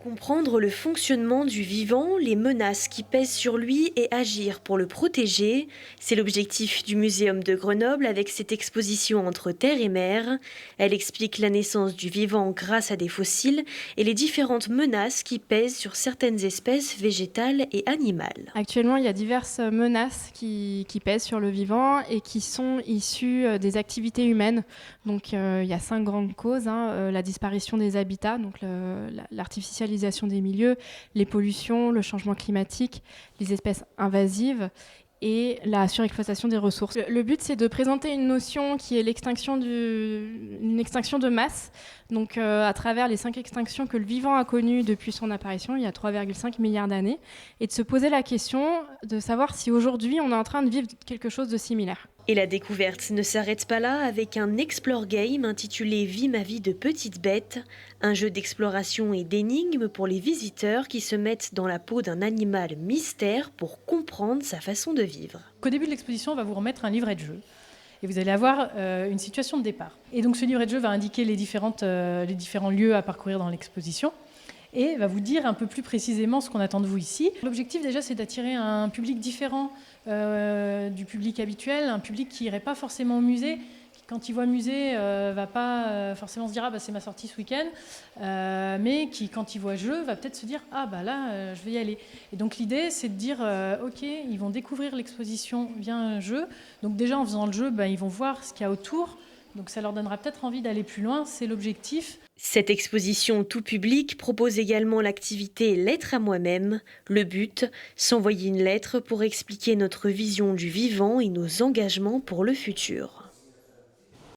Comprendre le fonctionnement du vivant, les menaces qui pèsent sur lui et agir pour le protéger, c'est l'objectif du Muséum de Grenoble avec cette exposition entre terre et mer. Elle explique la naissance du vivant grâce à des fossiles et les différentes menaces qui pèsent sur certaines espèces végétales et animales. Actuellement, il y a diverses menaces qui pèsent sur le vivant et qui sont issues des activités humaines. Donc, il y a 5 grandes causes, la disparition des habitats, donc l'artificialisation des milieux, les pollutions, le changement climatique, les espèces invasives et la surexploitation des ressources. Le but, c'est de présenter une notion qui est une extinction de masse. Donc, à travers les 5 extinctions que le vivant a connues depuis son apparition, il y a 3,5 milliards d'années, et de se poser la question de savoir si aujourd'hui, on est en train de vivre quelque chose de similaire. Et la découverte ne s'arrête pas là avec un Explore Game intitulé Vis ma vie de petite bête, un jeu d'exploration et d'énigmes pour les visiteurs qui se mettent dans la peau d'un animal mystère pour comprendre sa façon de vivre. Au début de l'exposition, on va vous remettre un livret de jeu. Et vous allez avoir une situation de départ. Et donc ce livret de jeu va indiquer les différents lieux à parcourir dans l'exposition et va vous dire un peu plus précisément ce qu'on attend de vous ici. L'objectif déjà, c'est d'attirer un public différent du public habituel, un public qui n'irait pas forcément au musée, qui quand il voit musée va pas forcément se dire « Ah bah c'est ma sortie ce week-end mais qui quand il voit jeu va peut-être se dire « Ah bah là je vais y aller ». Et donc l'idée c'est de dire « Ok, ils vont découvrir l'exposition via un jeu ». Donc déjà en faisant le jeu, ils vont voir ce qu'il y a autour. Donc ça leur donnera peut-être envie d'aller plus loin, c'est l'objectif. Cette exposition tout public propose également l'activité Lettre à moi-même. Le but, s'envoyer une lettre pour expliquer notre vision du vivant et nos engagements pour le futur.